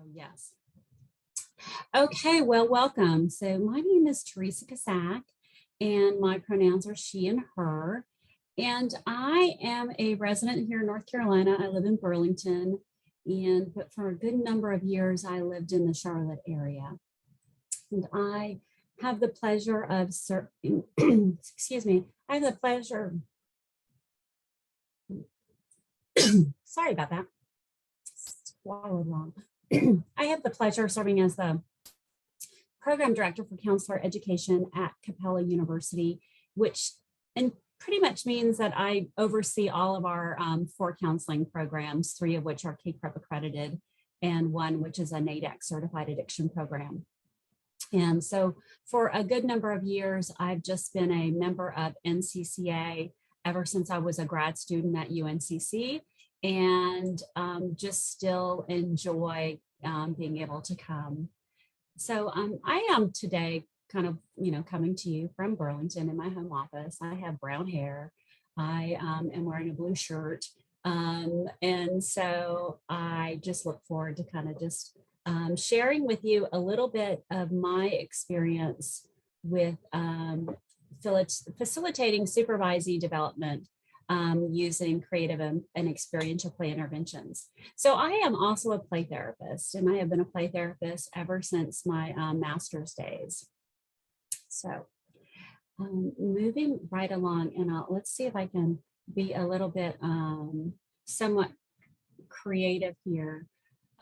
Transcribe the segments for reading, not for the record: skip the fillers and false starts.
Yes. Okay, well, welcome. So my name is Teresa Kasak, and my pronouns are she and her. And I am a resident here in North Carolina. I live in Burlington, but for a good number of years, I lived in the Charlotte area. And I have the pleasure of serving, excuse me, I have the pleasure, sorry about that, swallowed long. I have the pleasure of serving as the program director for counselor education at Capella University, which pretty much means that I oversee all of our 4 counseling programs, 3 of which are KPREP accredited, and 1 which is a NADAC certified addiction program. And so for a good number of years, I've just been a member of NCCA ever since I was a grad student at UNCC, and just still enjoy being able to come. So I am today kind of, coming to you from Burlington in my home office. I have brown hair. I am wearing a blue shirt. And so I just look forward to kind of just sharing with you a little bit of my experience with facilitating Supervisee development using creative and experiential play interventions. So I am also a play therapist, and I have been a play therapist ever since my master's days. So moving right along, and let's see if I can be a little bit somewhat creative here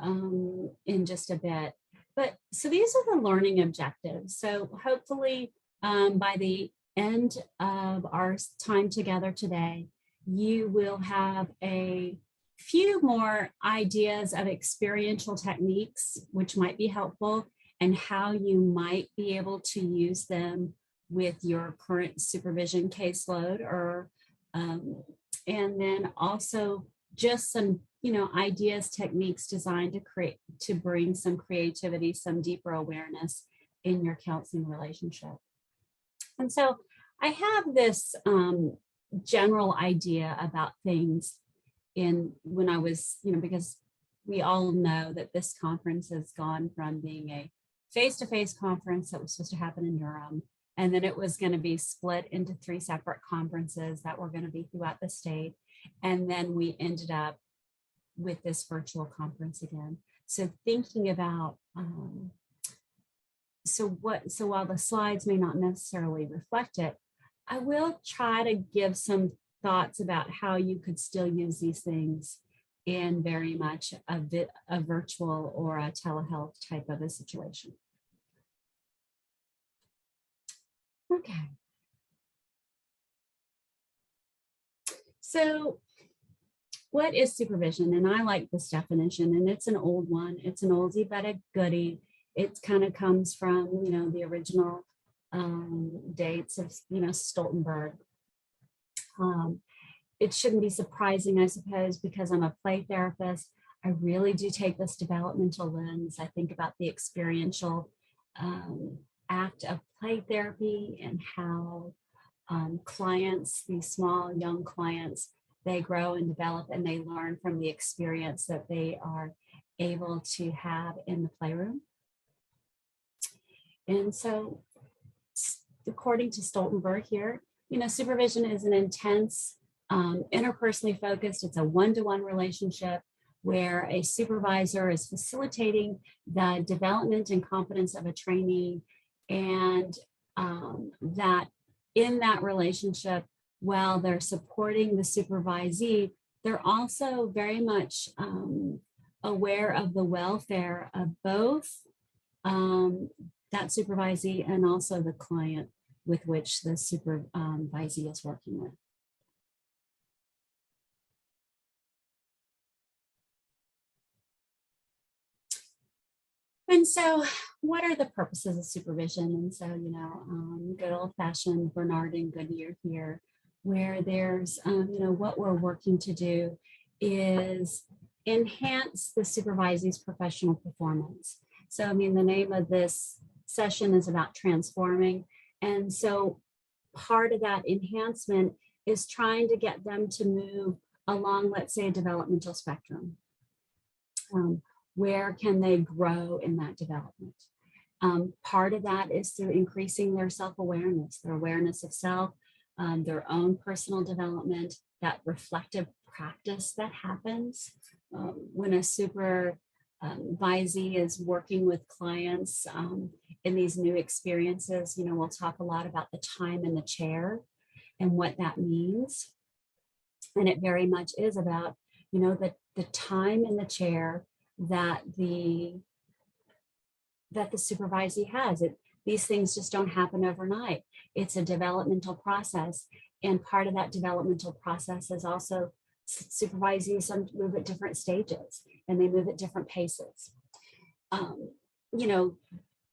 in just a bit. But so these are the learning objectives. So hopefully by the end of our time together today, you will have a few more ideas of experiential techniques, which might be helpful, and how you might be able to use them with your current supervision caseload, or and then also just some ideas, techniques designed to bring some creativity, some deeper awareness in your counseling relationship. And so I have this general idea about things when I was, because we all know that this conference has gone from being a face-to-face conference that was supposed to happen in Durham, and then it was going to be split into 3 separate conferences that were going to be throughout the state. And then we ended up with this virtual conference again. So thinking about, so while the slides may not necessarily reflect it, I will try to give some thoughts about how you could still use these things in very much a virtual or a telehealth type of a situation. Okay. So what is supervision? And I like this definition, and it's an old one. It's an oldie but a goodie. It kind of comes from, the original dates of, Stoltenberg. It shouldn't be surprising, I suppose, because I'm a play therapist. I really do take this developmental lens. I think about the experiential act of play therapy and how clients, these small young clients, they grow and develop, and they learn from the experience that they are able to have in the playroom. And so, according to Stoltenberg here, supervision is an intense, interpersonally focused, it's a one-to-one relationship where a supervisor is facilitating the development and competence of a trainee, and that in that relationship, while they're supporting the supervisee, they're also very much aware of the welfare of both that supervisee and also the client with which the supervisee is working with. And so what are the purposes of supervision? And so, good old fashioned Bernard and Goodyear here, where there's, what we're working to do is enhance the supervisee's professional performance. So, the name of this session is about transforming. And so part of that enhancement is trying to get them to move along, let's say, a developmental spectrum. Where can they grow in that development? Part of that is through increasing their self-awareness, their awareness of self, their own personal development, that reflective practice that happens when a supervisee is working with clients in these new experiences. You know, we'll talk a lot about the time in the chair and what that means. And it very much is about, you know, the time in the chair that the supervisee has. These things just don't happen overnight. It's a developmental process. And part of that developmental process is also supervisees move at different stages and they move at different paces. You know,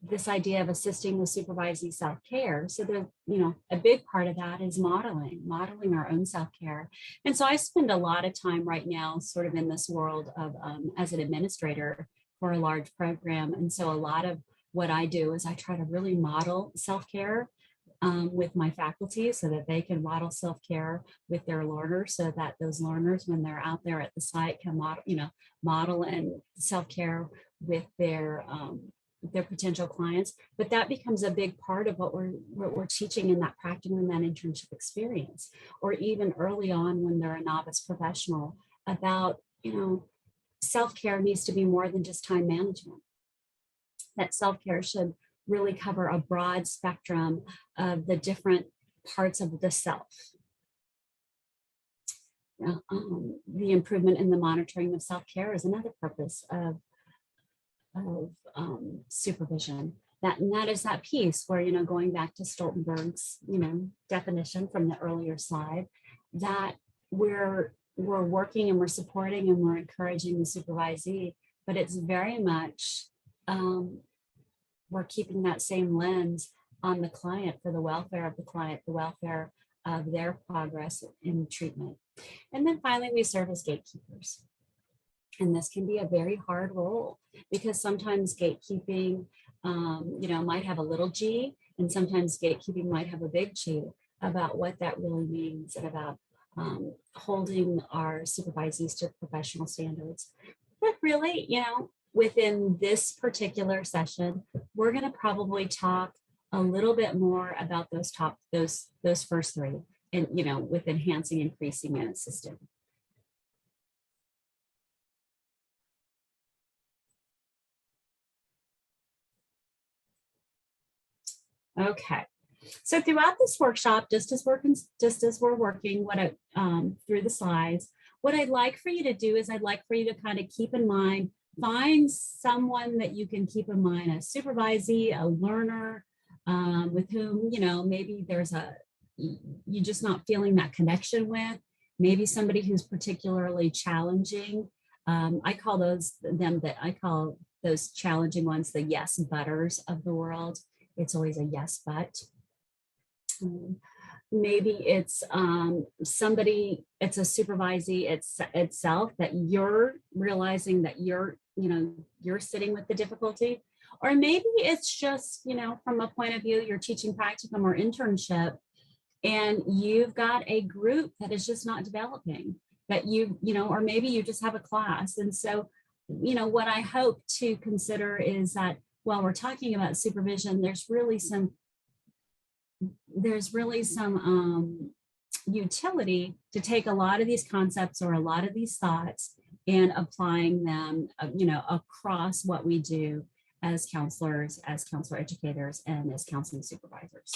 this idea of assisting with supervisee self-care. So there, you know, a big part of that is modeling our own self-care. And so I spend a lot of time right now sort of in this world of as an administrator for a large program. And so a lot of what I do is I try to really model self-care with my faculty so that they can model self-care with their learners, so that those learners, when they're out there at the site, can model, you know, model and self-care with their potential clients. But that becomes a big part of what we're teaching in that practicum and that internship experience, or even early on when they're a novice professional, about, you know, self-care needs to be more than just time management. That self-care should really cover a broad spectrum of the different parts of the self. The improvement in the monitoring of self-care is another purpose of supervision. And that is that piece where, you know, going back to Stoltenberg's, you know, definition from the earlier slide, that we're working and we're supporting and we're encouraging the supervisee, but it's very much we're keeping that same lens on the client for the welfare of the client, the welfare of their progress in treatment. And then finally, we serve as gatekeepers. And this can be a very hard role because sometimes gatekeeping, you know, might have a little g, and sometimes gatekeeping might have a big G, about what that really means and about holding our supervisees to professional standards. But really, you know, within this particular session, we're going to probably talk a little bit more about those first three, and, you know, with enhancing, increasing, and assisting. Okay, so throughout this workshop, just as we're working through the slides, what I'd like for you to do is I'd like for you to kind of keep in mind, find someone that you can keep in mind, a supervisee, a learner, with whom, you know, maybe you're just not feeling that connection with, maybe somebody who's particularly challenging. I call those challenging ones the yes butters of the world. It's always a yes, but. Maybe it's somebody, it's a supervisee itself that you're realizing that you're sitting with the difficulty. Or maybe it's just, you know, from a point of view, you're teaching practicum or internship, and you've got a group that is just not developing, that you know, or maybe you just have a class. And so, you know, what I hope to consider is that while we're talking about supervision, there's really some utility to take a lot of these concepts or a lot of these thoughts and applying them, you know, across what we do as counselors, as counselor educators, and as counseling supervisors.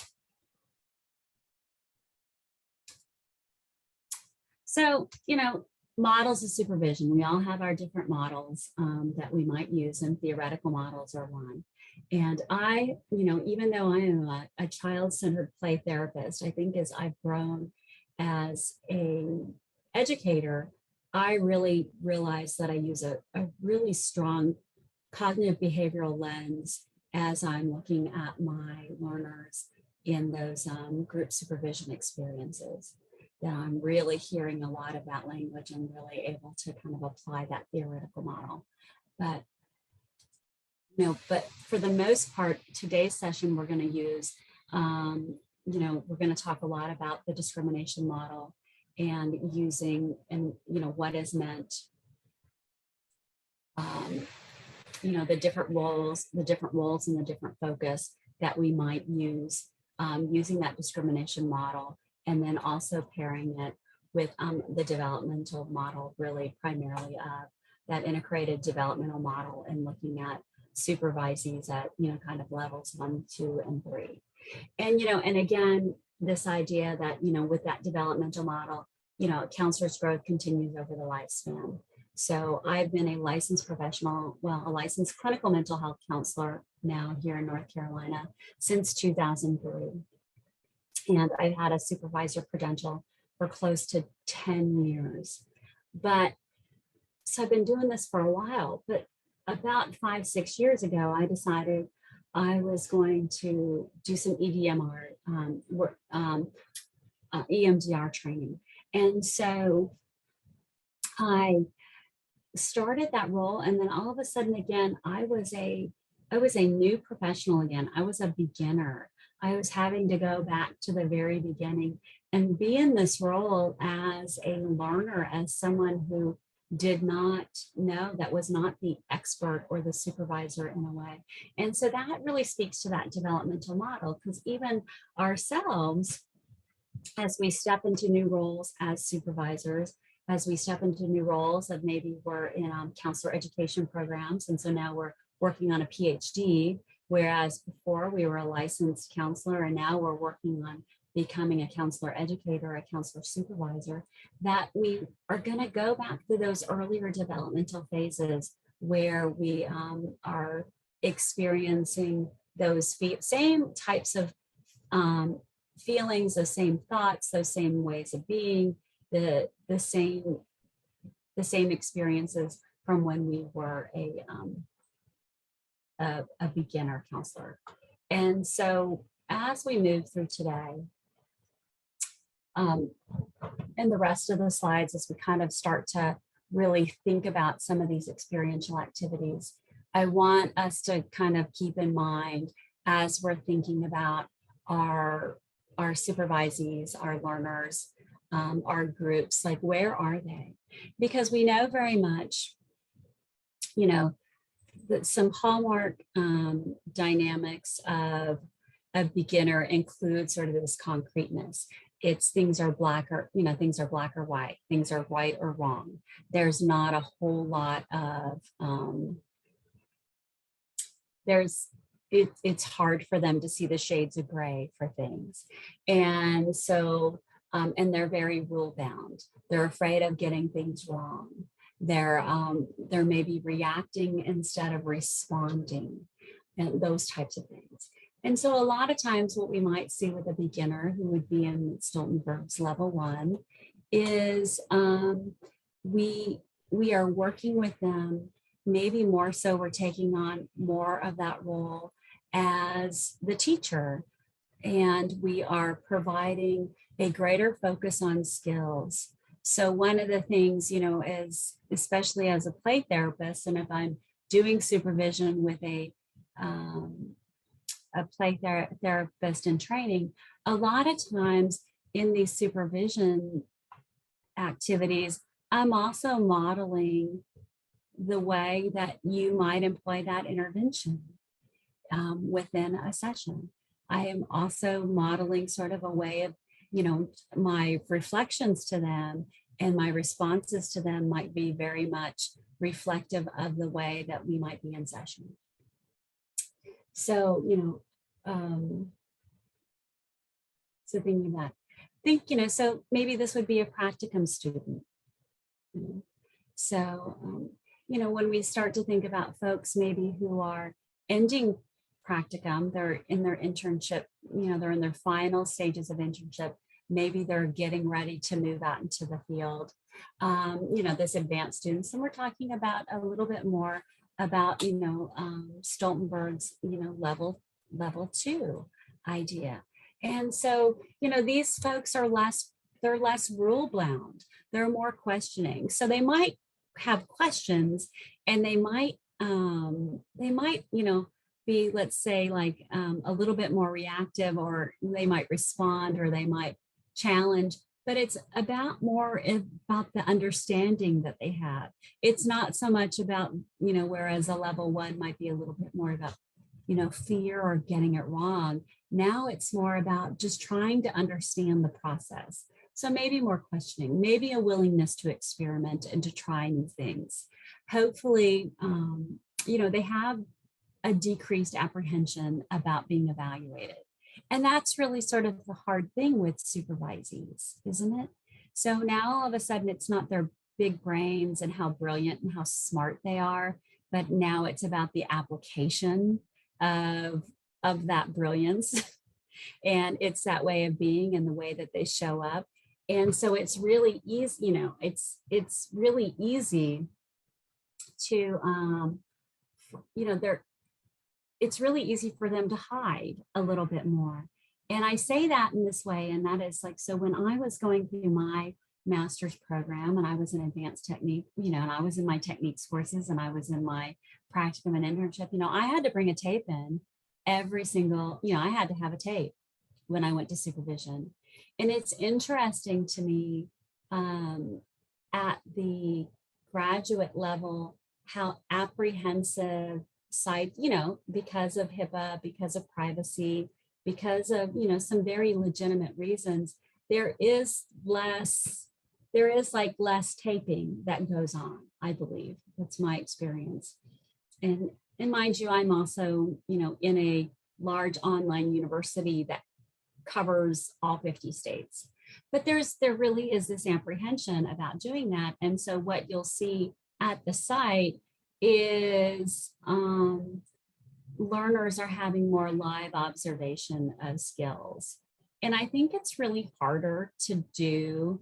So, you know, models of supervision, we all have our different models that we might use, and theoretical models are one. And I, you know, even though I am a child-centered play therapist, I think as I've grown as an educator, I really realized that I use a really strong cognitive behavioral lens as I'm looking at my learners in those group supervision experiences. That I'm really hearing a lot of that language and really able to kind of apply that theoretical model. But for the most part, today's session, we're going to use, you know, we're going to talk a lot about the discrimination model and using, and, you know, what is meant the different roles and the different focus that we might use using that discrimination model, and then also pairing it with the developmental model, really primarily that integrated developmental model, and looking at supervisees at, kind of levels 1, 2, and 3. And, and again, this idea that, with that developmental model, counselor's growth continues over the lifespan. So I've been a licensed professional, a licensed clinical mental health counselor now here in North Carolina since 2003. And I've had a supervisor credential for close to 10 years. But so I've been doing this for a while, but about 5, 6 years ago, I decided I was going to do some EMDR training. And so I started that role, and then all of a sudden again, I was a new professional again. I was a beginner. I was having to go back to the very beginning and be in this role as a learner, as someone who did not know, that was not the expert or the supervisor in a way. And so that really speaks to that developmental model, because even ourselves, as we step into new roles as supervisors, as we step into new roles of maybe we're in counselor education programs, and so now we're working on a PhD, whereas before we were a licensed counselor, and now we're working on becoming a counselor educator, a counselor supervisor, that we are going to go back to those earlier developmental phases where we are experiencing those same types of feelings, those same thoughts, those same ways of being, the same experiences from when we were a beginner counselor. And so as we move through today, and the rest of the slides, as we kind of start to really think about some of these experiential activities, I want us to kind of keep in mind, as we're thinking about our supervisees, our learners, our groups, like, where are they? Because we know very much, that some hallmark dynamics of a beginner include sort of this concreteness. It's things are black or white, things are right or wrong. There's not a whole lot of, it's hard for them to see the shades of gray for things. And so, and they're very rule bound. They're afraid of getting things wrong. They're maybe reacting instead of responding, and those types of things. And so a lot of times what we might see with a beginner who would be in Stoltenberg's level 1 is we are working with them, maybe more so we're taking on more of that role as the teacher, and we are providing a greater focus on skills. So one of the things, is, especially as a play therapist, and if I'm doing supervision with a play therapist in training, a lot of times in these supervision activities, I'm also modeling the way that you might employ that intervention within a session. I am also modeling sort of a way of, my reflections to them and my responses to them might be very much reflective of the way that we might be in session. So, so thinking of that, so maybe this would be a practicum student. So, when we start to think about folks maybe who are ending practicum, they're in their internship, they're in their final stages of internship, maybe they're getting ready to move out into the field, this advanced students, and we're talking about a little bit more about, Stoltenberg's, level 2 idea. And so, these folks are they're less rule bound, they're more questioning. So they might have questions, and they might, be, let's say, like a little bit more reactive, or they might respond, or they might challenge, but it's about more about the understanding that they have. It's not so much about, whereas a level one might be a little bit more about, fear or getting it wrong. Now it's more about just trying to understand the process. So maybe more questioning, maybe a willingness to experiment and to try new things. Hopefully, they have a decreased apprehension about being evaluated. And that's really sort of the hard thing with supervisees, isn't it? So now all of a sudden it's not their big brains and how brilliant and how smart they are, but now it's about the application of that brilliance. And it's that way of being and the way that they show up. And so it's really easy, it's really easy to, it's really easy for them to hide a little bit more. And I say that in this way, and that is like, so when I was going through my master's program and I was in advanced technique, and I was in my techniques courses and I was in my practicum and internship, I had to bring a tape in every single, I had to have a tape when I went to supervision. And it's interesting to me at the graduate level, how apprehensive side, because of HIPAA, because of privacy, because of, some very legitimate reasons, there is less taping that goes on, I believe. That's my experience. And mind you, I'm also, in a large online university that covers all 50 states. But there really is this apprehension about doing that. And so what you'll see at the site is learners are having more live observation of skills. And I think it's really harder to do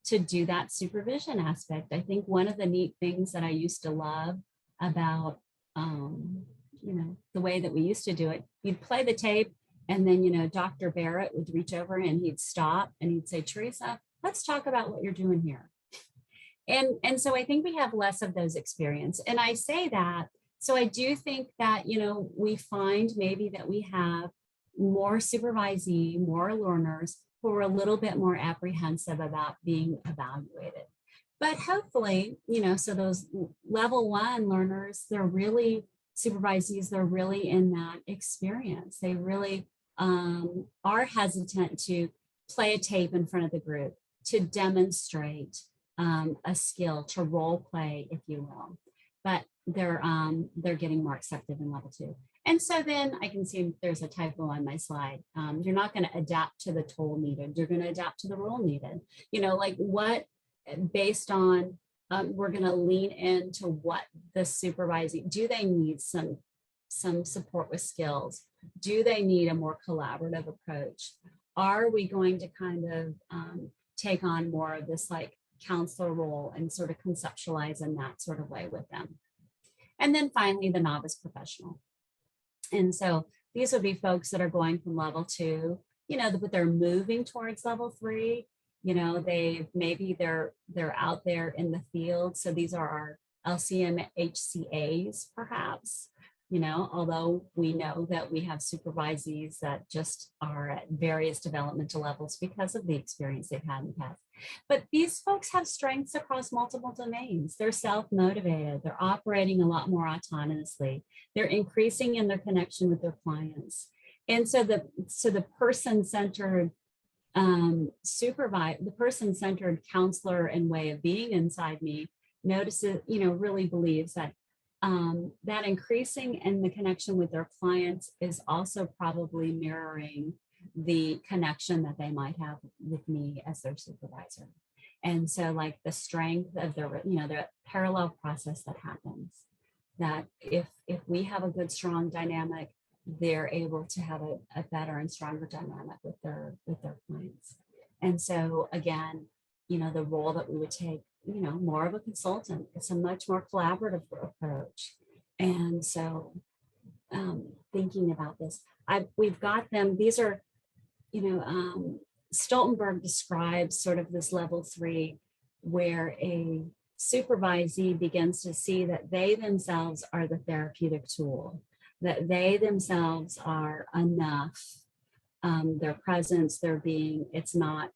that supervision aspect. I think one of the neat things that I used to love about, the way that we used to do it, you'd play the tape and then, Dr. Barrett would reach over and he'd stop and he'd say, Teresa, let's talk about what you're doing here. And so I think we have less of those experience. And I say that, so I do think that, we find maybe that we have more supervisee, more learners who are a little bit more apprehensive about being evaluated. But hopefully, so those level one learners, they're really supervisees, they're really in that experience. They really are hesitant to play a tape in front of the group, to demonstrate a skill, to role play, if you will. But they're getting more accepted in level two. And so then I can see there's a typo on my slide. You're not going to adapt to the tool needed. You're going to adapt to the role needed. Like what, based on, we're going to lean into what the supervising, do they need some support with skills? Do they need a more collaborative approach? Are we going to kind of take on more of this like counselor role and sort of conceptualize in that sort of way with them? And then finally, the novice professional. And so these would be folks that are going from level two, but they're moving towards level three. They're out there in the field. So these are our LCM HCAs, perhaps, although we know that we have supervisees that just are at various developmental levels because of the experience they've had in the past. But these folks have strengths across multiple domains. They're self-motivated. They're operating a lot more autonomously. They're increasing in their connection with their clients. And so the person-centered the person-centered counselor and way of being inside me notices, really believes that that increasing in the connection with their clients is also probably mirroring the connection that they might have with me as their supervisor. And so like the strength of their, the parallel process that happens, that if we have a good, strong dynamic, they're able to have a better and stronger dynamic with their clients. And so again, the role that we would take, more of a consultant, it's a much more collaborative approach. And so thinking about this, we've got them, these are, Stoltenberg describes sort of this level three where a supervisee begins to see that they themselves are the therapeutic tool, that they themselves are enough. Their presence, their being, it's not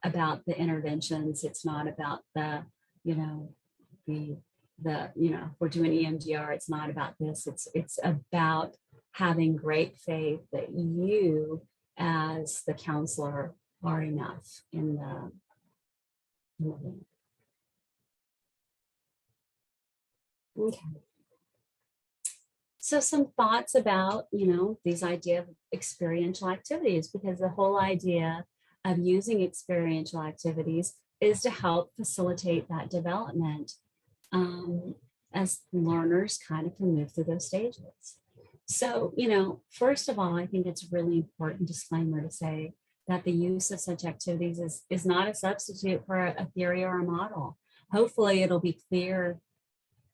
about the interventions. It's not about the, you know, if we're doing EMDR, it's not about this. It's about having great faith that you as the counselor are enough in the room. Okay. So some thoughts about, these idea of experiential activities, because the whole idea of using experiential activities is to help facilitate that development as learners kind of can move through those stages. So, first of all, I think it's really important disclaimer to say that the use of such activities is not a substitute for a theory or a model. Hopefully it'll be clear.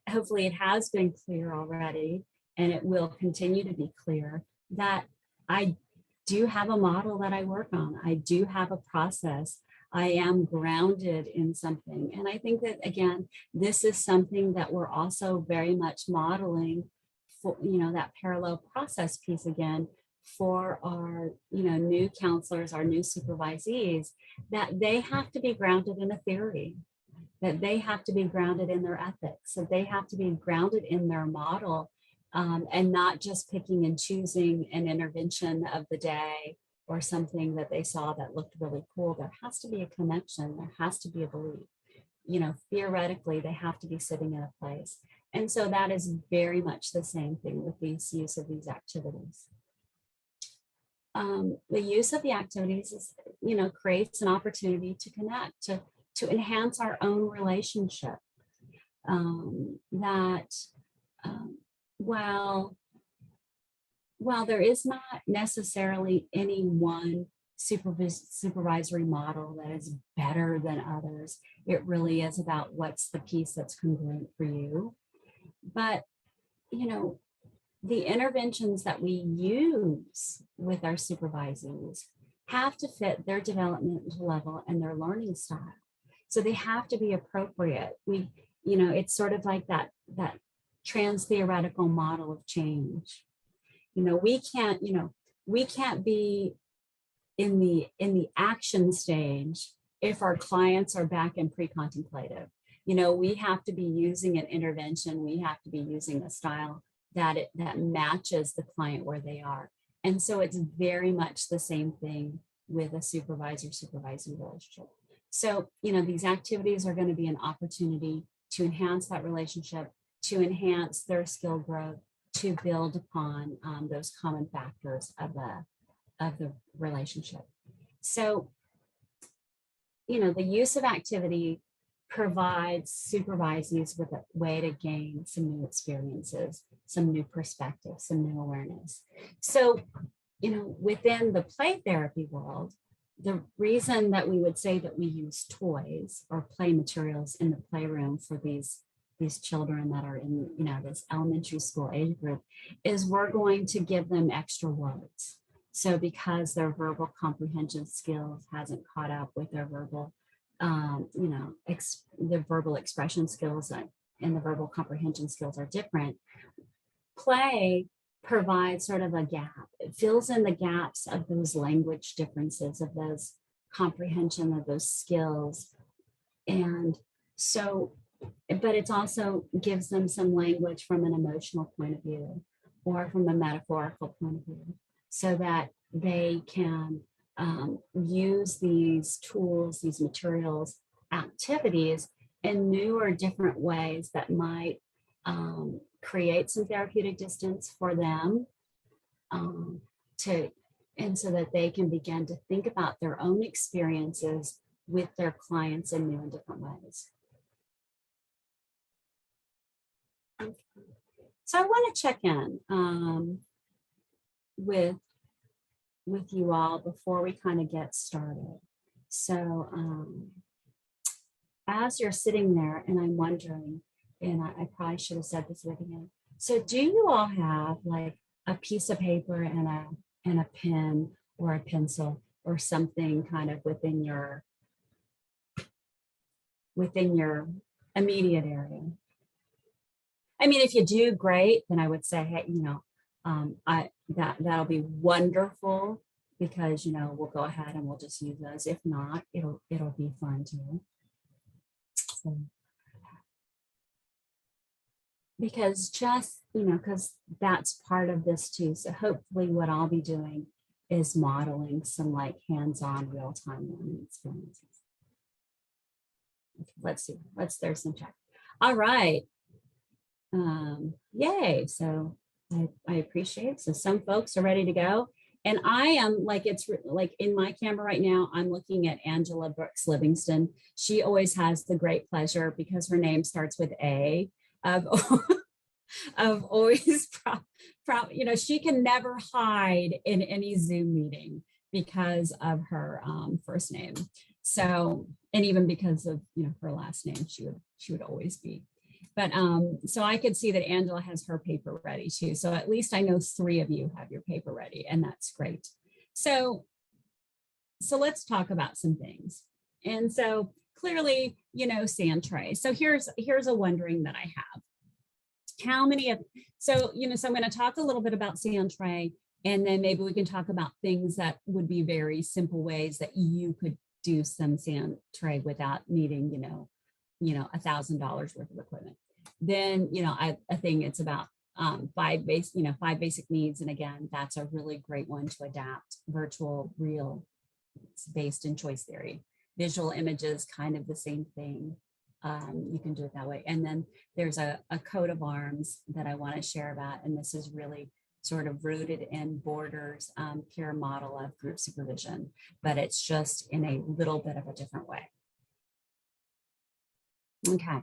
Hopefully it has been clear already, and it will continue to be clear that I do have a model that I work on. I do have a process. I am grounded in something. And I think that, again, this is something that we're also very much modeling for, that parallel process piece again for our, new counselors, our new supervisees, that they have to be grounded in a theory, that they have to be grounded in their ethics, that they have to be grounded in their model, and not just picking and choosing an intervention of the day or something that they saw that looked really cool. There has to be a connection. There has to be a belief. Theoretically, they have to be sitting in a place. And so that is very much the same thing with these use of these activities. The use of the activities is, creates an opportunity to connect, to enhance our own relationship. While there is not necessarily any one supervisory model that is better than others, it really is about what's the piece that's congruent for you. But, the interventions that we use with our supervisees have to fit their developmental level and their learning style. So they have to be appropriate. It's sort of like that trans-theoretical model of change. We can't be in the action stage if our clients are back in pre-contemplative. We have to be using an intervention. We have to be using a style that matches the client where they are. And so it's very much the same thing with a supervisor-supervisee relationship. So, these activities are going to be an opportunity to enhance that relationship, to enhance their skill growth, to build upon those common factors of the relationship. So, the use of activity provides supervisees with a way to gain some new experiences, some new perspectives, some new awareness. So, within the play therapy world, the reason that we would say that we use toys or play materials in the playroom for these children that are in, this elementary school age group is we're going to give them extra words. So because their verbal comprehension skills hasn't caught up with their verbal, the verbal expression skills and the verbal comprehension skills are different, play provides sort of a gap. It fills in the gaps of those language differences, of those comprehension of those skills. And so, but it also gives them some language from an emotional point of view or from a metaphorical point of view, so that they can use these tools, these materials, activities in new or different ways that might create some therapeutic distance for them, and so that they can begin to think about their own experiences with their clients in new and different ways. Okay. So I want to check in with you all before we kind of get started. So as you're sitting there, and I'm wondering, and I probably should have said this at the beginning. So do you all have like a piece of paper and a pen or a pencil or something kind of within your immediate area? I mean, if you do, great, then I would say, hey, that'll be wonderful, because, we'll go ahead and we'll just use those. If not, it'll be fun too. So, because because that's part of this too. So hopefully what I'll be doing is modeling some like hands-on real-time learning experiences. Okay, let's see. There's some check. All right. Yay. So I appreciate it. So some folks are ready to go. And I am it's like in my camera right now, I'm looking at Angela Brooks Livingston. She always has the great pleasure, because her name starts with A, of, of always, she can never hide in any Zoom meeting because of her first name. So, and even because of, her last name, she would always be. But so I could see that Angela has her paper ready too. So at least I know 3 of you have your paper ready, and that's great. So let's talk about some things. And so clearly, sand tray. So here's a wondering that I have. How many of, so I'm going to talk a little bit about sand tray, and then maybe we can talk about things that would be very simple ways that you could do some sand tray without needing, $1,000 worth of equipment. Then, I think it's about 5 basic needs. And again, that's a really great one to adapt. Virtual, real, it's based in choice theory. Visual images, kind of the same thing. You can do it that way. And then there's a coat of arms that I want to share about. And this is really sort of rooted in Borders' peer model of group supervision, but it's just in a little bit of a different way. Okay,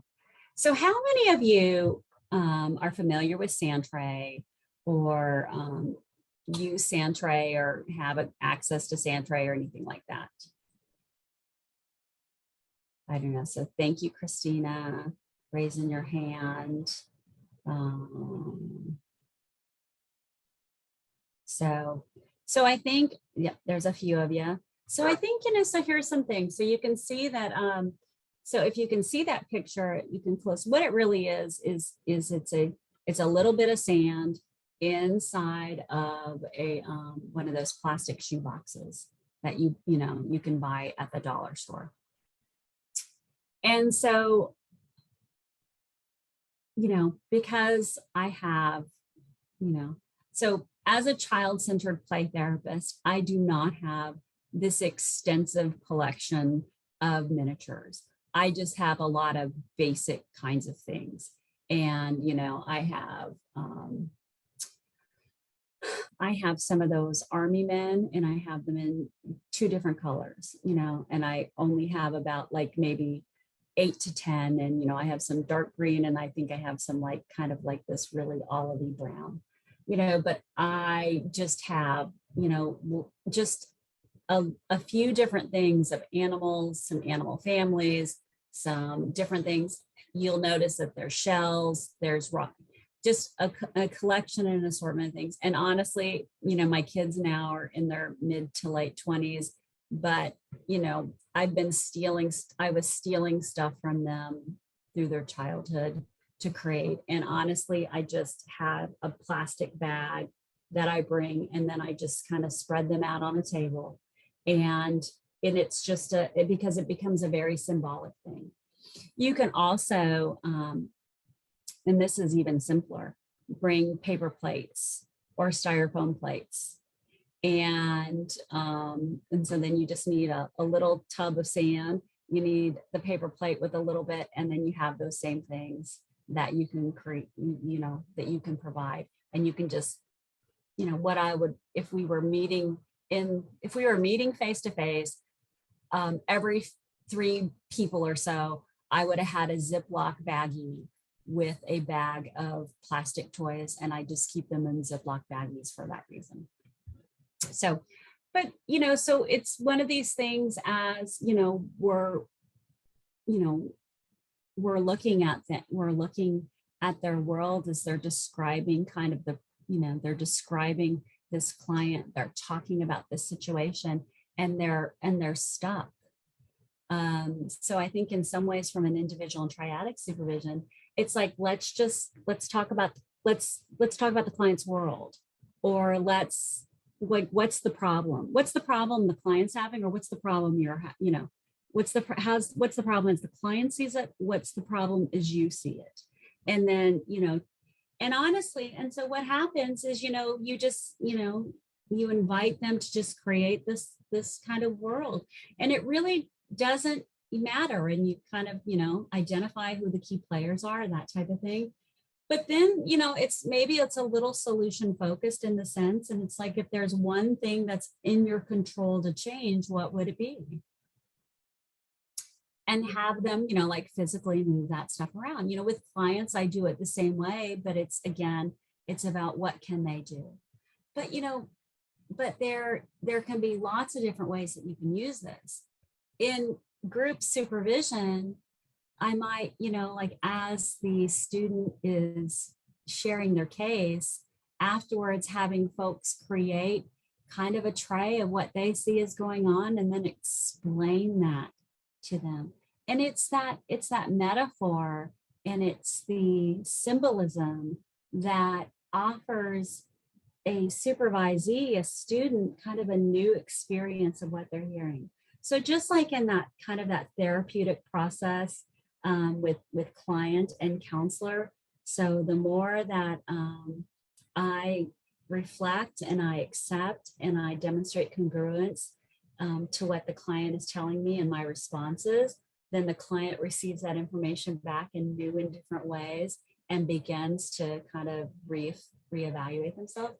so how many of you are familiar with sand tray, or use sand tray, or have access to sand tray or anything like that? I don't know. So thank you, Christina, raising your hand. So I think, yeah, there's a few of you. So I think, so here's some things. So you can see that, so if you can see that picture, you can close. What it really is it's a little bit of sand inside of a one of those plastic shoe boxes that you can buy at the dollar store. And so, because I have, so as a child-centered play therapist, I do not have this extensive collection of miniatures. I just have a lot of basic kinds of things. And, I have some of those army men, and I have them in 2 different colors, and I only have about like maybe 8 to 10. And, I have some dark green, and I think I have some kind of like this really olivey brown, but I just have, just a few different things of animals, some animal families, some different things. You'll notice that there's shells, there's rock, just a collection and an assortment of things. And honestly, my kids now are in their mid to late 20s, but, I was stealing stuff from them through their childhood to create. And honestly, I just had a plastic bag that I bring, and then I just kind of spread them out on a table. And it's just because it becomes a very symbolic thing. You can also, and this is even simpler, bring paper plates or styrofoam plates. And so then you just need a little tub of sand. You need the paper plate with a little bit, and then you have those same things that you can create, that you can provide. And you can just, what I would, if we were meeting face to face, every 3 people or so, I would have had a Ziploc baggie with a bag of plastic toys, and I just keep them in Ziploc baggies for that reason. So, but, so it's one of these things, as, we're looking at that, we're looking at their world as they're describing kind of the, they're describing this client, they're talking about this situation, and they're stuck. So I think in some ways, from an individual and triadic supervision, it's like, let's talk about the client's world, or let's like, what's the problem? What's the problem the client's having, or what's the problem what's the problem as the client sees it? What's the problem as you see it? And then, and honestly, and so what happens is, you just, you invite them to just create this kind of world. And it really doesn't matter. And you kind of, identify who the key players are, that type of thing. But then, it's a little solution focused in the sense, and it's like, if there's one thing that's in your control to change, what would it be? And have them, like physically move that stuff around. With clients, I do it the same way, but it's about what can they do. But, but there can be lots of different ways that you can use this. In group supervision, I might, like as the student is sharing their case, afterwards having folks create kind of a tray of what they see is going on and then explain that to them. And it's that metaphor and it's the symbolism that offers a supervisee, a student, kind of a new experience of what they're hearing. So just like in that kind of that therapeutic process with client and counselor, so the more that I reflect and I accept and I demonstrate congruence to what the client is telling me and my responses, then the client receives that information back in new and different ways and begins to kind of reevaluate themselves.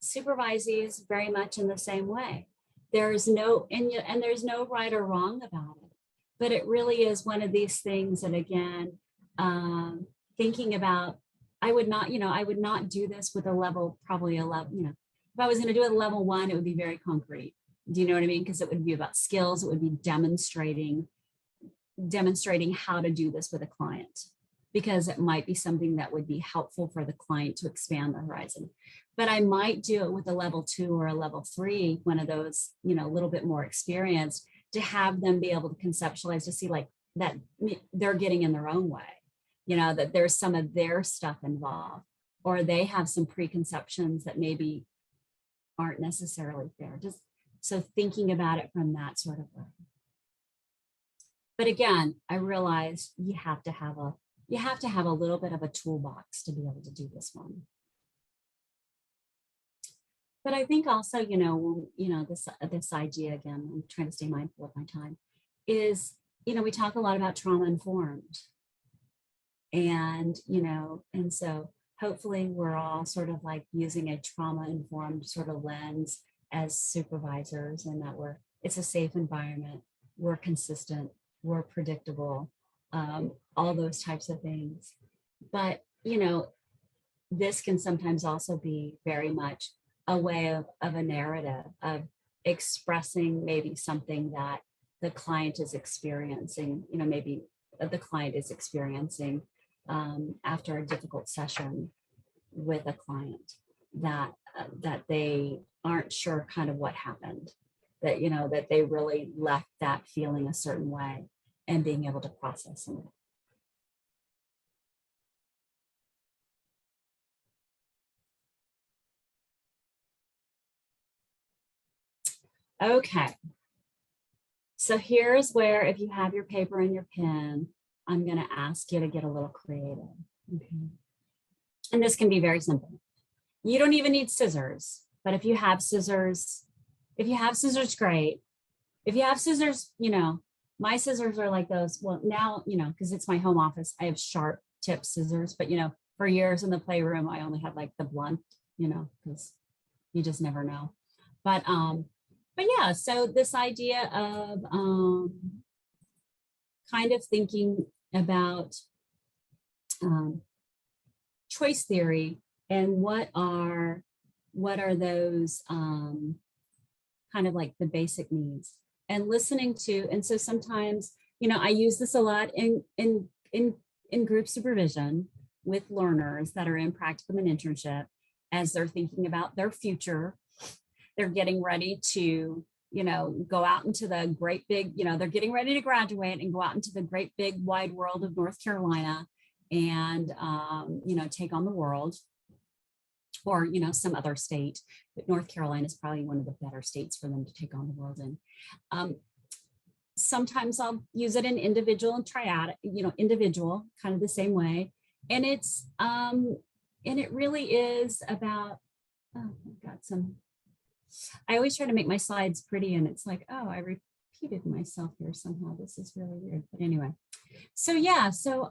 Supervisees very much in the same way. There's no, and there's no right or wrong about it, but it really is one of these things that, again, thinking about, I would not do this with a level, probably a level, if I was going to do it at level 1, it would be very concrete. Do you know what I mean? Because it would be about skills. It would be demonstrating how to do this with a client, because it might be something that would be helpful for the client to expand the horizon. But I might do it with a level 2 or a level 3, one of those, a little bit more experienced, to have them be able to conceptualize, to see like that they're getting in their own way, that there's some of their stuff involved, or they have some preconceptions that maybe aren't necessarily fair. So thinking about it from that sort of way. But again, I realized you have to have a little bit of a toolbox to be able to do this one. But I think also, this idea, again, I'm trying to stay mindful of my time, is, we talk a lot about trauma informed. And, and so hopefully we're all sort of like using a trauma informed sort of lens as supervisors, and that it's a safe environment, we're consistent, we're predictable, all those types of things. But, this can sometimes also be very much a way of a narrative of expressing maybe something that the client is experiencing, maybe the client is experiencing after a difficult session with a client, that they aren't sure kind of what happened, that, that they really left that feeling a certain way, and being able to process it. Okay. So here's where, if you have your paper and your pen, I'm going to ask you to get a little creative. Okay. And this can be very simple. You don't even need scissors, but if you have scissors, great. If you have scissors, my scissors are like those. Well, now, because it's my home office, I have sharp tip scissors, but, for years in the playroom, I only had like the blunt, because you just never know. But yeah, so this idea of kind of thinking about choice theory and what are those kind of like the basic needs, and listening to. And so sometimes, I use this a lot in group supervision with learners that are in practicum and internship, as they're thinking about their future. They're getting ready to, go out into the great big, they're getting ready to graduate and go out into the great big wide world of North Carolina and, take on the world. or, you know, some other state, but North Carolina is probably one of the better states for them to take on the world in. Sometimes I'll use it in individual and triad, you know, individual, kind of the same way. And it's, and it really is about, oh, I've got some, I always try to make my slides pretty and it's like, oh, I repeated myself here somehow. This is really weird, but anyway. So yeah, so,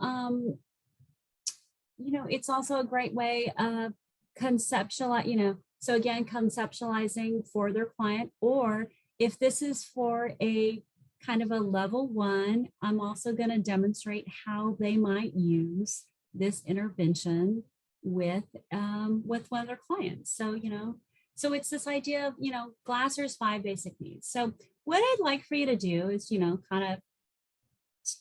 you know, it's also a great way of conceptualize, you know, so again, conceptualizing for their client, or if this is for a kind of a level one, I'm also going to demonstrate how they might use this intervention with one of their clients. So, you know, so it's this idea of, you know, Glasser's 5 basic needs. So what I'd like for you to do is, you know, kind of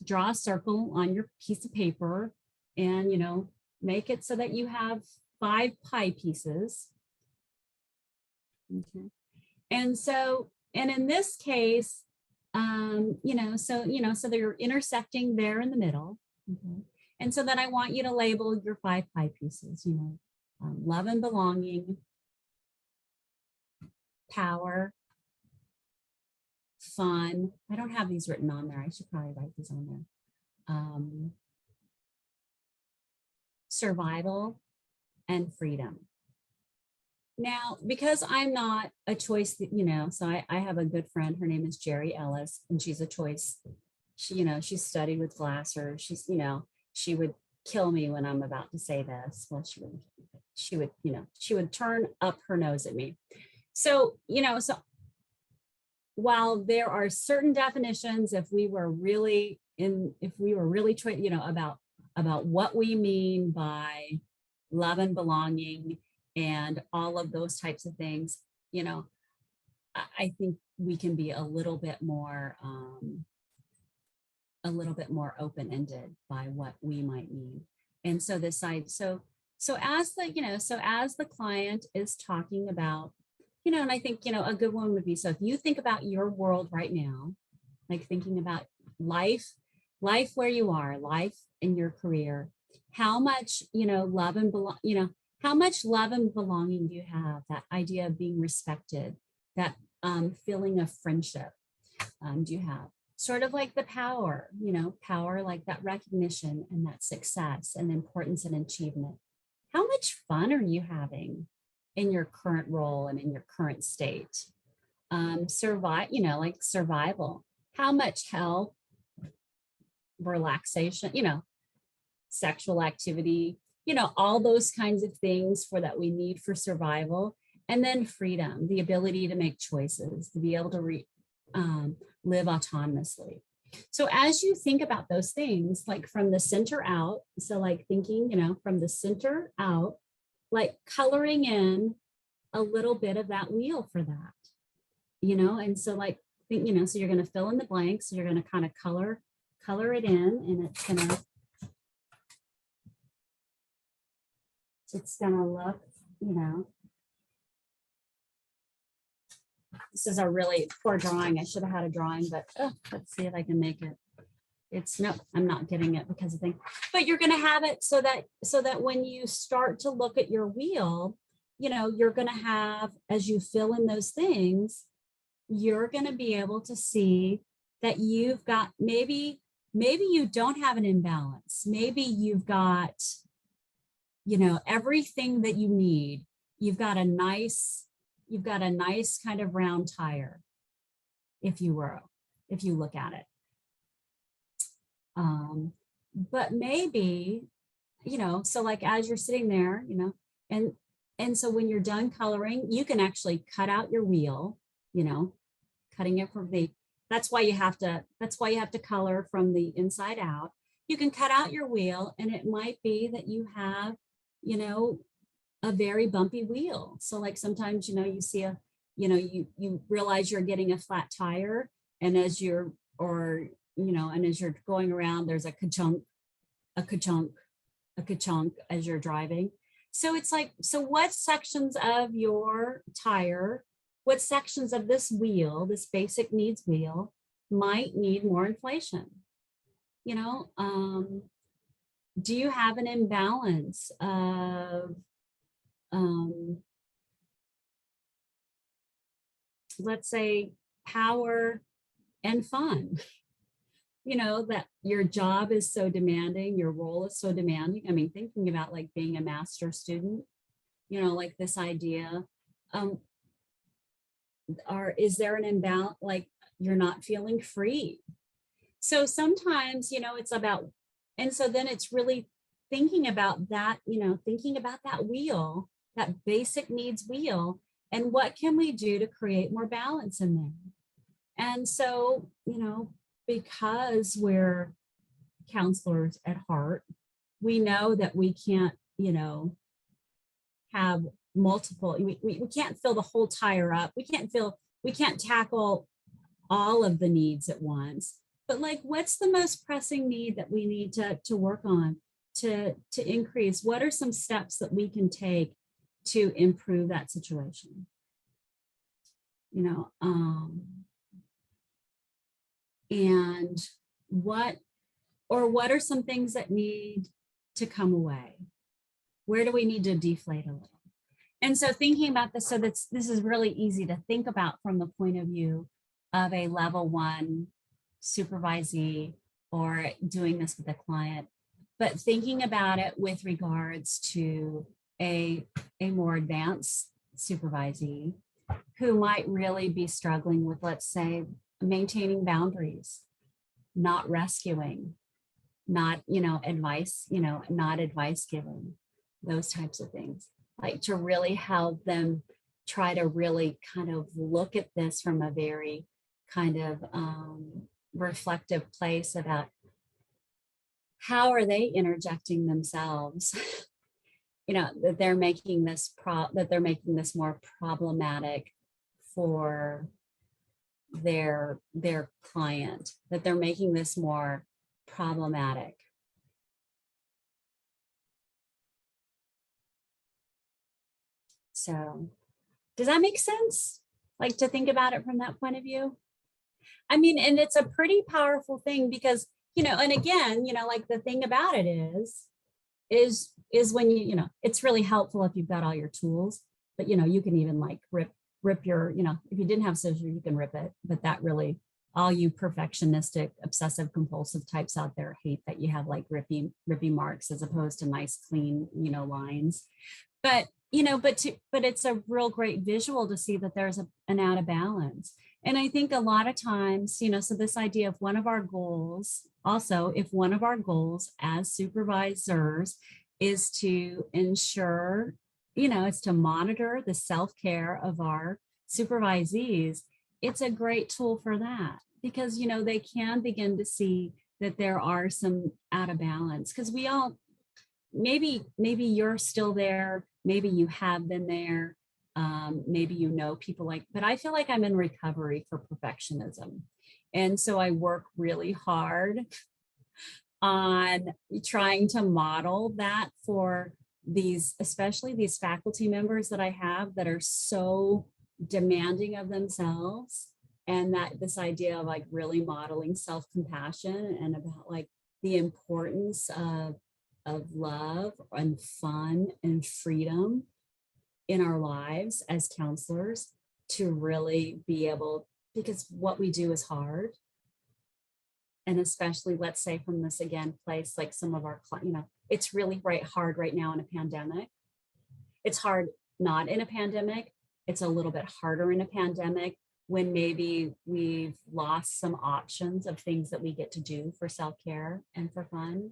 draw a circle on your piece of paper and, you know, make it so that you have 5 pie pieces. Okay. And so, and in this case, you know, so they're intersecting there in the middle. Okay. And so then I want you to label your 5 pie pieces, you know, love and belonging, power, fun. I don't have these written on there. I should probably write these on there. Survival, and freedom. Now, because I'm not a choice, you know, so I have a good friend, her name is Jerry Ellis, and she's a choice. She, you know, she's studied with Glasser. She's, you know, she would kill me when I'm about to say this. Well, she would, you know, she would turn up her nose at me. So, you know, so while there are certain definitions, if we were really, you know, about what we mean by love and belonging and all of those types of things, you know, I think we can be a little bit more open-ended by what we might mean. And so this side, so as the, you know, so as the client is talking about, you know, and I think, you know, a good one would be, so if you think about your world right now, like thinking about life where you are, life in your career, how much, you know, love and you know, how much love and belonging do you have? That idea of being respected, that feeling of friendship, do you have? Sort of like the power, you know, power, like that recognition and that success and importance and achievement. How much fun are you having in your current role and in your current state? Survive, you know, like survival. How much health, relaxation, you know, sexual activity, you know, all those kinds of things that we need for survival. And then freedom, the ability to make choices, to be able to live autonomously. So as you think about those things, like from the center out, so like thinking, you know, from the center out, like coloring in a little bit of that wheel for that, you know, and so like, you know, so you're going to fill in the blanks, so you're going to kind of color it in, and it's going to look, you know, this is a really poor drawing. I should have had a drawing, but let's see if I can make it. No, I'm not getting it because of things, but you're going to have it so that when you start to look at your wheel, you know, you're going to have, as you fill in those things, you're going to be able to see that you've got, maybe you don't have an imbalance. Maybe you've got, you know, everything that you need. You've got a nice kind of round tire, if you look at it. But maybe, you know, so like as you're sitting there, you know, and so when you're done coloring, you can actually cut out your wheel, you know, cutting it from that's why you have to color from the inside out. You can cut out your wheel, and it might be that you have, you know, a very bumpy wheel. So like sometimes, you know, you see you realize you're getting a flat tire, and as you're going around, there's a ka-chunk as you're driving. So it's like, so what sections of your tire, what sections of this wheel, this basic needs wheel, might need more inflation? You know, do you have an imbalance of let's say, power and fun. That your job is so demanding, your role is so demanding. I mean, thinking about like being a master student, like this idea, um, is there an imbalance, like you're not feeling free? So sometimes, it's about, and so then it's really thinking about that, thinking about that wheel, that basic needs wheel, and what can we do to create more balance in there? And so, because we're counselors at heart, we know that we can't, have multiple, we can't fill the whole tire up. We can't tackle all of the needs at once. But like, what's the most pressing need that we need to work on to increase? What are some steps that we can take to improve that situation? And what are some things that need to come away? Where do we need to deflate a little? And so thinking about this, so this is really easy to think about from the point of view of a level 1 supervisee or doing this with a client, but thinking about it with regards to a more advanced supervisee who might really be struggling with, let's say, maintaining boundaries, not rescuing, not, advice, not advice giving, those types of things, like to really help them try to really kind of look at this from a very kind of reflective place about how are they interjecting themselves, that they're making this more problematic for their client, that they're making this more problematic. So does that make sense? Like, to think about it from that point of view? I mean, and it's a pretty powerful thing because, and again, like the thing about it is when it's really helpful if you've got all your tools, but you can even like rip your, if you didn't have scissors, you can rip it, but that really, all you perfectionistic, obsessive compulsive types out there hate that you have like rippy marks as opposed to nice, clean, lines. But, but it's a real great visual to see that there's an out of balance. And I think a lot of times, so this idea of one of our goals, also, if one of our goals as supervisors is to ensure, it's to monitor the self-care of our supervisees, it's a great tool for that because, they can begin to see that there are some out of balance because we all, maybe you're still there, maybe you have been there, maybe people like, but I feel like I'm in recovery for perfectionism. And so I work really hard on trying to model that for these, especially these faculty members that I have that are so demanding of themselves. And that this idea of like really modeling self-compassion and about like the importance of love and fun and freedom in our lives as counselors to really be able, because what we do is hard. And especially, let's say from this again place, like some of our, it's really hard right now in a pandemic. It's hard not in a pandemic. It's a little bit harder in a pandemic when maybe we've lost some options of things that we get to do for self-care and for fun.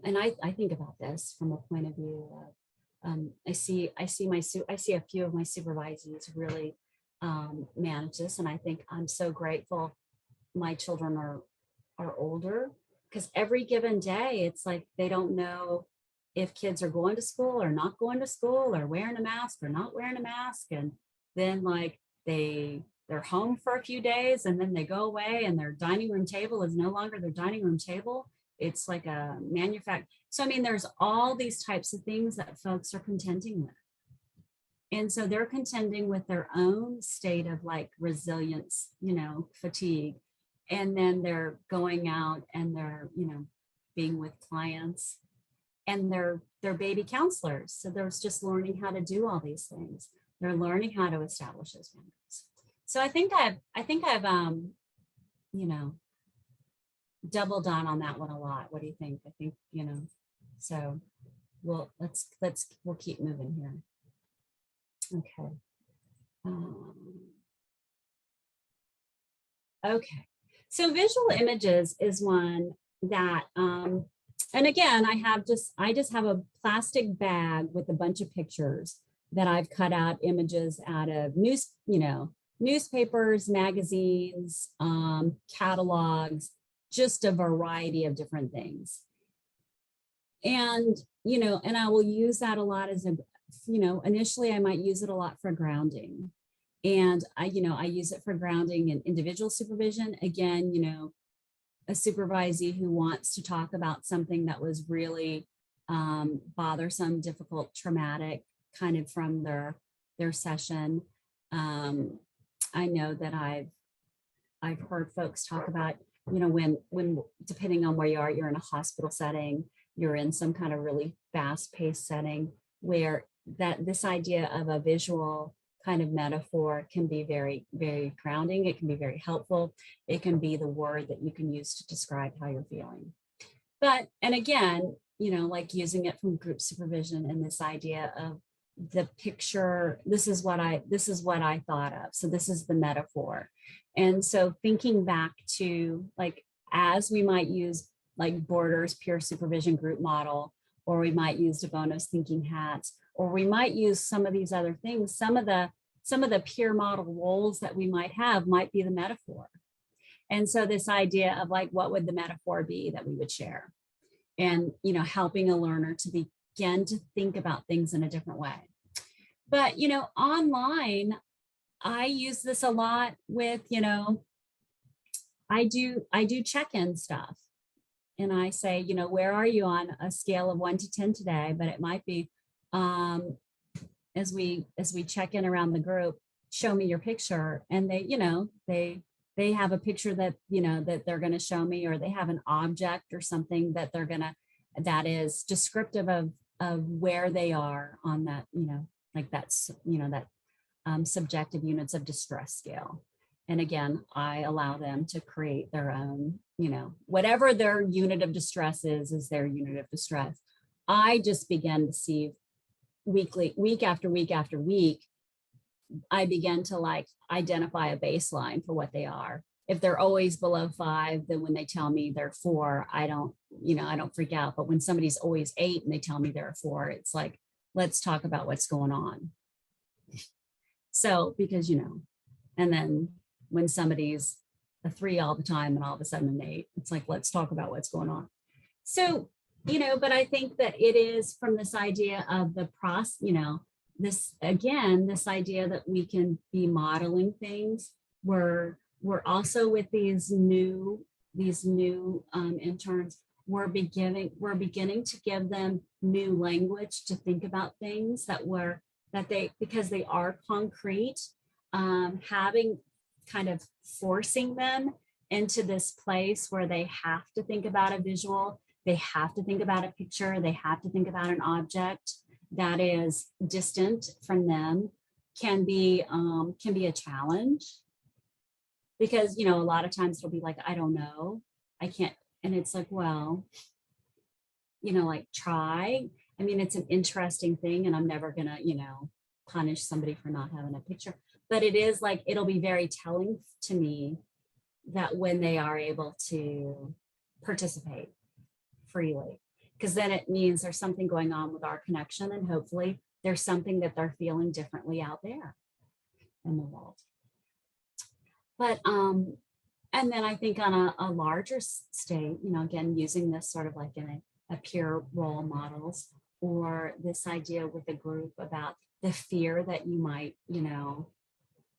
And I think about this from a point of view of, I see a few of my supervisees really manage this, and I think I'm so grateful my children are older because every given day it's like they don't know if kids are going to school or not going to school or wearing a mask or not wearing a mask, and then like they're home for a few days and then they go away and their dining room table is no longer their dining room table. It's like a manufacturer. So, I mean, there's all these types of things that folks are contending with. And so they're contending with their own state of like resilience, fatigue. And then they're going out and they're, being with clients and they're baby counselors. So they're just learning how to do all these things. They're learning how to establish those boundaries. So I think I've you know, doubled down on that one a lot. What do you think? I think, you know, so we'll keep moving here. Okay. Okay. So visual images is one that, and again, I just have a plastic bag with a bunch of pictures that I've cut out images out of newspapers, magazines, catalogs, just a variety of different things. And, you know, and I will use that a lot as a, you know, initially I might use it a lot for grounding. And I use it for grounding in individual supervision. Again, you know, a supervisee who wants to talk about something that was really bothersome, difficult, traumatic, kind of from their session. I know that I've heard folks talk about, you know, when depending on where you are, you're in a hospital setting, you're in some kind of really fast-paced setting where this idea of a visual kind of metaphor can be very, very grounding. It can be very helpful. It can be the word that you can use to describe how you're feeling. But, and again, you know, like using it from group supervision and this idea of the picture, this is what I thought of. So this is the metaphor. And so thinking back to, like, as we might use like Borders peer supervision group model, or we might use DeBono's thinking hats, or we might use some of these other things. Some of the peer model roles that we might have might be the metaphor. And so this idea of, like, what would the metaphor be that we would share? And, you know, helping a learner to begin to think about things in a different way. But, you know, online, I use this a lot with, you know, I do check-in stuff. And I say, you know, where are you on a scale of 1 to 10 today? But it might be, as we check in around the group, show me your picture. And they, you know, they have a picture that, you know, that they're going to show me, or they have an object or something that that is descriptive of where they are on that, you know, like that's, you know, that subjective units of distress scale. And again, I allow them to create their own, you know, whatever their unit of distress is their unit of distress. I just began to see week after week after week, I began to, like, identify a baseline for what they are. If they're always below 5, then when they tell me they're 4, I don't freak out. But when somebody's always 8 and they tell me they're 4, it's like, let's talk about what's going on. So, because, you know, and then when somebody's a 3 all the time and all of a sudden an 8, it's like, let's talk about what's going on. So, you know, but I think that it is from this idea of the process, you know, this idea that we can be modeling things. We're also with these new interns, we're beginning to give them new language to think about things because they are concrete, having kind of forcing them into this place where they have to think about a visual, they have to think about a picture, they have to think about an object that is distant from them, can be a challenge. Because, you know, a lot of times it'll be like, I don't know, I can't. And it's like, well, you know, like, try. I mean, it's an interesting thing, and I'm never gonna, you know, punish somebody for not having a picture. But it is like, it'll be very telling to me that when they are able to participate freely, because then it means there's something going on with our connection, and hopefully there's something that they're feeling differently out there in the world. But and then I think on a larger state, you know, again, using this sort of like in a peer role models, or this idea with a group about the fear that you might, you know,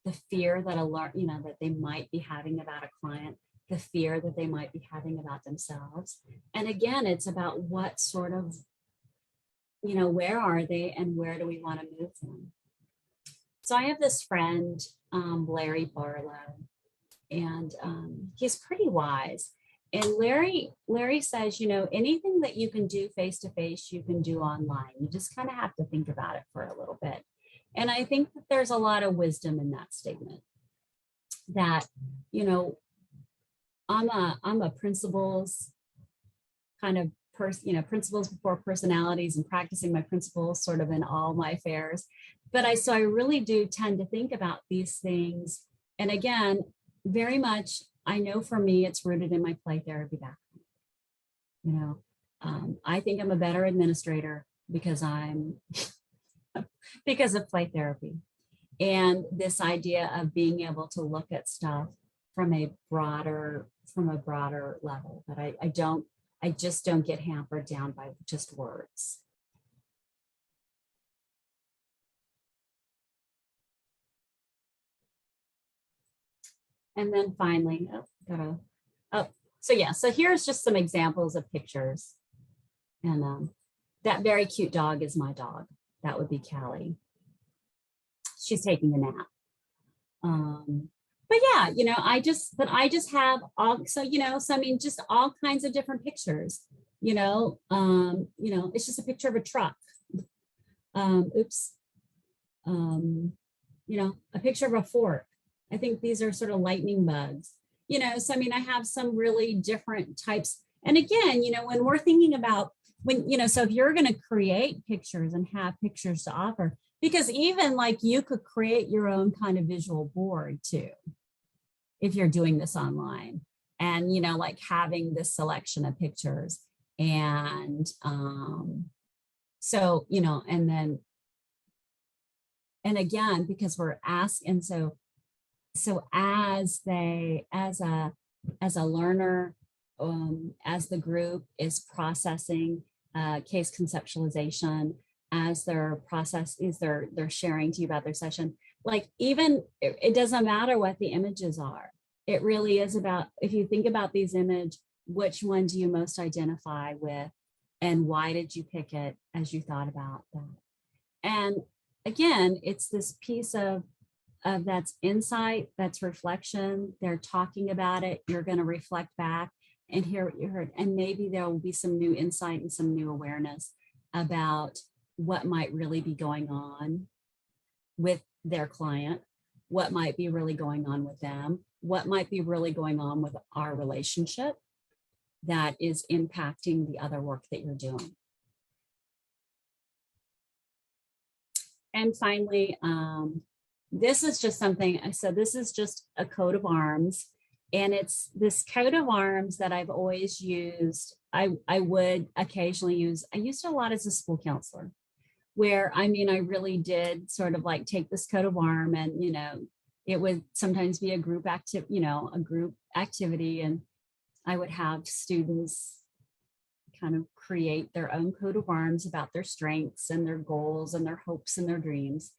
the fear that that they might be having about a client, the fear that they might be having about themselves. And again, it's about what sort of, you know, where are they and where do we want to move them? So I have this friend, Larry Barlow, and he's pretty wise. and Larry says, you know, anything that you can do face to face, you can do online. You just kind of have to think about it for a little bit. And I think that there's a lot of wisdom in that statement. That, you know, I'm a principles kind of person, you know, principles before personalities, and practicing my principles sort of in all my affairs. But so I really do tend to think about these things. And again, very much, I know for me, it's rooted in my play therapy background. You know, I think I'm a better administrator because because of play therapy. And this idea of being able to look at stuff from a broader level, that I just don't get hampered down by just words. And then finally, so here's just some examples of pictures. And that very cute dog is my dog. That would be Callie. She's taking a nap. But yeah, you know, I just have all, so, you know, so I mean, just all kinds of different pictures, you know, it's just a picture of a truck. You know, a picture of a fork. I think these are sort of lightning bugs, you know, so I mean, I have some really different types. And again, you know, when we're thinking about so if you're going to create pictures and have pictures to offer, because even like you could create your own kind of visual board too, if you're doing this online, and, you know, like having this selection of pictures. And so, you know, and again, because we're asking, so as a learner, as the group is processing case conceptualization, as they're sharing to you about their session, like, even it doesn't matter what the images are. It really is about, if you think about these images, which one do you most identify with, and why did you pick it as you thought about that? And again, it's this piece of that's insight, that's reflection. They're talking about it. You're going to reflect back and hear what you heard. And maybe there will be some new insight and some new awareness about what might really be going on with their client, what might be really going on with them, what might be really going on with our relationship that is impacting the other work that you're doing. And finally, this is just something, so this is just a coat of arms, and it's this coat of arms that I've always used. I would occasionally use, I used it a lot as a school counselor, where, I mean, I really did sort of like take this coat of arm, and, you know, it would sometimes be a group activity, and I would have students kind of create their own coat of arms about their strengths and their goals and their hopes and their dreams.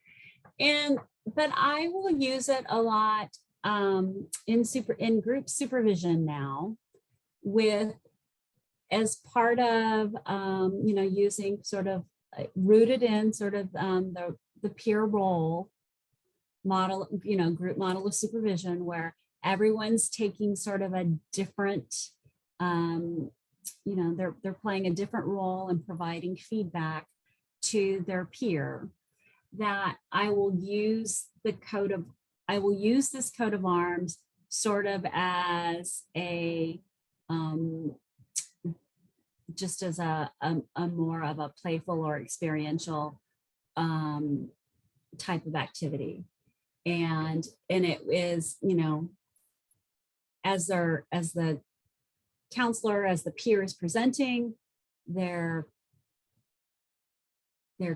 But I will use it a lot in group supervision now, with, as part of using sort of rooted in sort of the peer role model, group model of supervision, where everyone's taking sort of a different, they're playing a different role and providing feedback to their peer. That I will use this coat of arms sort of as a just as a more of a playful or experiential type of activity. And it is, as the counselor, as the peer is presenting their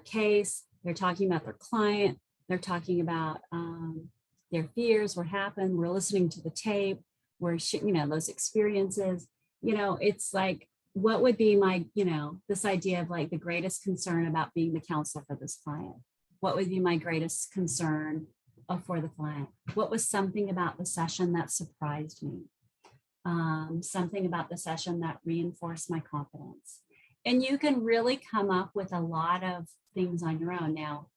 case, they're talking about their client, they're talking about their fears, what happened, we're listening to the tape, we're, those experiences, it's like, what would be my, this idea of like the greatest concern about being the counselor for this client? What would be my greatest concern for the client? What was something about the session that surprised me? Something about the session that reinforced my confidence. And you can really come up with a lot of things on your own now,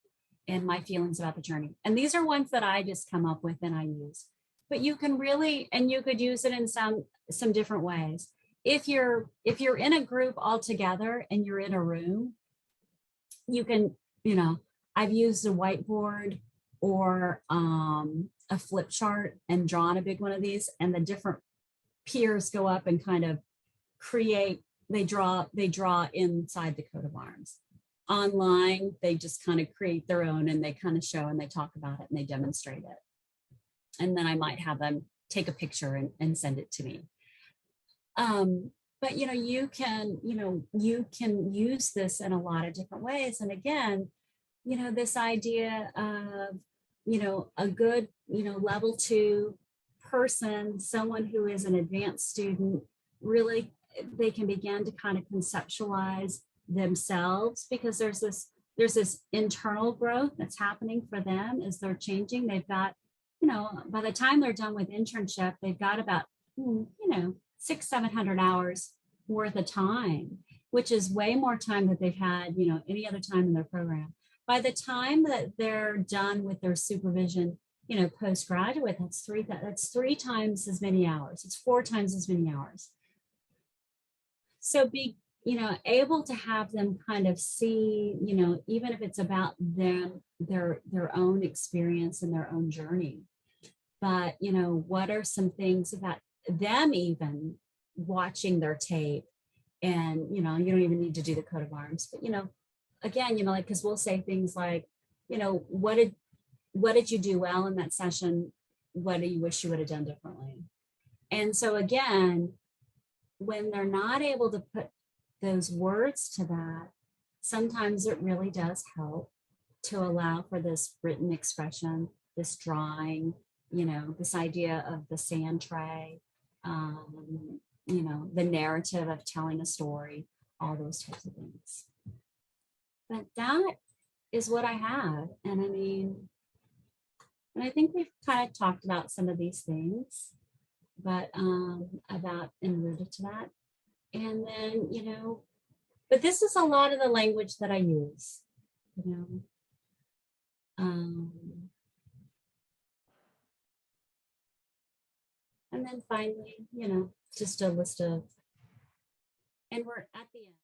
and my feelings about the journey. And these are ones that I just come up with and I use. but you can really, and you could use it in some different ways. If you're in a group all together and you're in a room, you can, I've used a whiteboard or a flip chart and drawn a big one of these, and the different peers go up and kind of create, they draw inside the coat of arms. Online, they just kind of create their own, and they kind of show and they talk about it and they demonstrate it. And then I might have them take a picture and send it to me. But you can use this in a lot of different ways. And again, this idea of, a good, level 2 person, someone who is an advanced student, really, they can begin to kind of conceptualize themselves, because there's this internal growth that's happening for them as they're changing. They've got, by the time they're done with internship, they've got about, 600-700 hours worth of time, which is way more time that they've had, any other time in their program. By the time that they're done with their supervision, postgraduate, that's three times as many hours. It's 4 times as many hours. So be, able to have them kind of see, even if it's about them, their own experience and their own journey. But, what are some things about them even watching their tape? And, you don't even need to do the coat of arms, but, again, like, because we'll say things like, what did you do well in that session? What do you wish you would have done differently? And so again, when they're not able to put those words to that, sometimes it really does help to allow for this written expression, this drawing, this idea of the sand tray, the narrative of telling a story, all those types of things. But that is what I have. And I think we've kind of talked about some of these things, but about and rooted to that. And then, but this is a lot of the language that I use, and then finally, just a list of, and we're at the end.